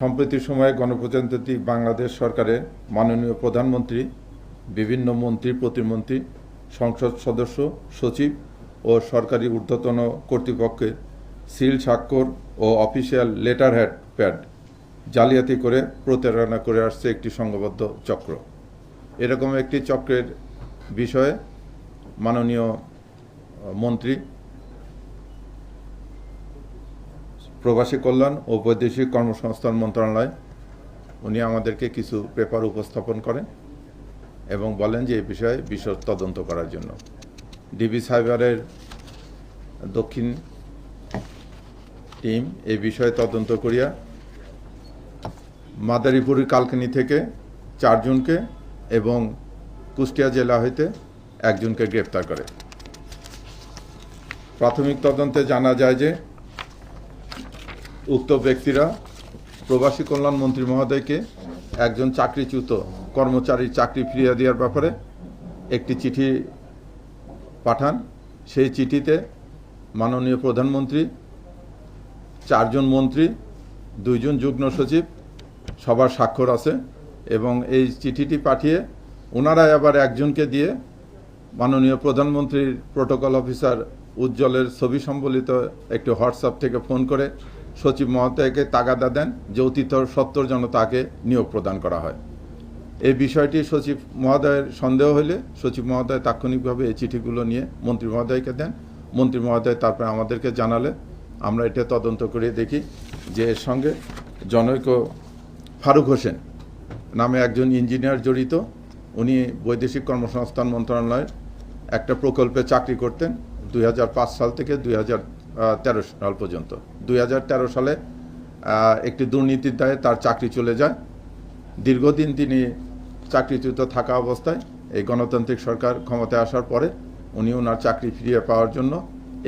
সম্প্রতি সময়ে গণপ্রজাতন্ত্রী বাংলাদেশ সরকারের মাননীয় প্রধানমন্ত্রী, বিভিন্ন মন্ত্রী, প্রতিমন্ত্রী, সংসদ সদস্য, সচিব ও সরকারি ঊর্ধ্বতন কর্তৃপক্ষের সিল স্বাক্ষর ও অফিসিয়াল লেটার হেড প্যাড জালিয়াতি করে প্রতারণা করে আসছে একটি সংঘবদ্ধ চক্র। এরকম একটি চক্রের বিষয়ে মাননীয় মন্ত্রী, প্রবাসী কল্যাণ ও বৈদেশিক কর্মসংস্থান মন্ত্রণালয় উনি আমাদেরকে কিছু পেপার উপস্থাপন করেন এবং বলেন যে এই বিষয়ে বিশদ তদন্ত করার জন্য। ডিবি সাইবারের দক্ষিণ টিম এই বিষয়ে তদন্ত করিয়া মাদারীপুরের কালকিনি থেকে 4 জনকে এবং কুষ্টিয়া জেলা হইতে 1 জনকে গ্রেপ্তার করে। প্রাথমিক তদন্তে জানা যায় যে উক্ত ব্যক্তিরা প্রবাসী কল্যাণ মন্ত্রী মহোদয়কে একজন চাকরিচ্যুত কর্মচারীর চাকরি ফিরিয়ে দেওয়ার ব্যাপারে একটি চিঠি পাঠান। সেই চিঠিতে মাননীয় প্রধানমন্ত্রী, 4 জন মন্ত্রী, 2 জন যুগ্ম সচিব সবার স্বাক্ষর আছে এবং এই চিঠিটি পাঠিয়ে ওনারাই আবার একজনকে দিয়ে মাননীয় প্রধানমন্ত্রীর প্রোটোকল অফিসার উজ্জ্বলের ছবি সম্বলিত একটি হোয়াটসঅ্যাপ থেকে ফোন করে সচিব মহোদয়কে তাগাদা দেন যে অতি সত্বর যেন তাকে নিয়োগ প্রদান করা হয়। এই বিষয়টি সচিব মহোদয়ের সন্দেহ হলে সচিব মহোদয় তাৎক্ষণিকভাবে এই চিঠিগুলো নিয়ে মন্ত্রী মহোদয়কে দেন। মন্ত্রী মহোদয় তারপরে আমাদেরকে জানালে আমরা এটা তদন্ত করে দেখি যে এর সঙ্গে জনৈক ফারুক হোসেন নামে একজন ইঞ্জিনিয়ার জড়িত। উনি বৈদেশিক কর্মসংস্থান মন্ত্রণালয়ের একটা প্রকল্পে চাকরি করতেন 2005 সাল থেকে 2013 সাল পর্যন্ত। 2013 সালে একটি দুর্নীতির দায়ে তার চাকরি চলে যায়। দীর্ঘদিন তিনি চাকরিচ্যুত থাকা অবস্থায় এই গণতান্ত্রিক সরকার ক্ষমতায় আসার পরে উনি ওনার চাকরি ফিরিয়ে পাওয়ার জন্য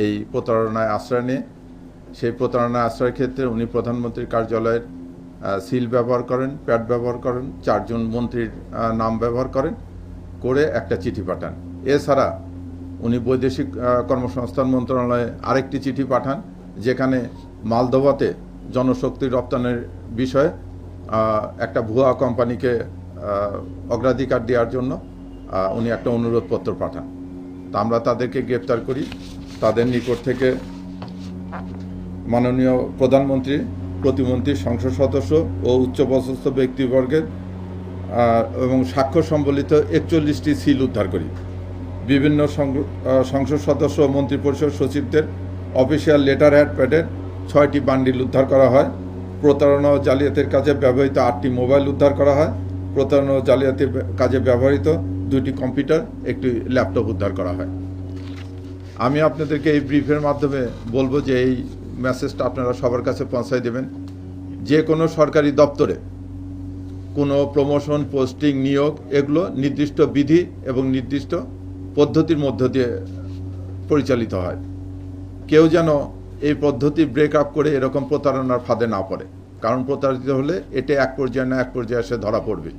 এই প্রতারণায় আশ্রয় নিয়ে সেই প্রতারণায় আশ্রয়ের ক্ষেত্রে উনি প্রধানমন্ত্রীর কার্যালয়ের সিল ব্যবহার করেন, প্যাড ব্যবহার করেন, 4 জন মন্ত্রীর নাম ব্যবহার করেন করে একটা চিঠি পাঠান। এছাড়া উনি বৈদেশিক কর্মসংস্থান মন্ত্রণালয়ে আরেকটি চিঠি পাঠান যেখানে মালদোভাতে জনশক্তি রপ্তানির বিষয়ে একটা ভুয়া কোম্পানিকে অগ্রাধিকার দেওয়ার জন্য উনি একটা অনুরোধপত্র পাঠান। তা আমরা তাদেরকে গ্রেপ্তার করি। তাদের নিকট থেকে মাননীয় প্রধানমন্ত্রী, প্রতিমন্ত্রী, সংসদ সদস্য ও উচ্চপদস্থ ব্যক্তিবর্গের এবং স্বাক্ষর সম্বলিত 41টি সিল উদ্ধার করি। বিভিন্ন সংসদ সদস্য ও মন্ত্রিপরিষদ সচিবদের অফিসিয়াল লেটার হেড প্যাডের 6টি বান্ডিল উদ্ধার করা হয়। প্রতারণা ও জালিয়াতির কাজে ব্যবহৃত 8টি মোবাইল উদ্ধার করা হয়। প্রতারণা ও জালিয়াতির কাজে ব্যবহৃত 2টি কম্পিউটার, একটি ল্যাপটপ উদ্ধার করা হয়। আমি আপনাদেরকে এই ব্রিফের মাধ্যমে বলবো যে এই মেসেজটা আপনারা সবার কাছে পৌঁছায় দেবেন। যে কোনো সরকারি দপ্তরে কোনো প্রমোশন, পোস্টিং, নিয়োগ এগুলো নির্দিষ্ট বিধি এবং নির্দিষ্ট পদ্ধতির মধ্য দিয়ে পরিচালিত হয়। কেউ যেন এই পদ্ধতি ব্রেক আপ করে এরকম প্রতারণার ফাঁদে না পড়ে, কারণ প্রতারিত হলে এটা এক পর্যায়ে না এক পর্যায়ে এসে ধরা পড়বে।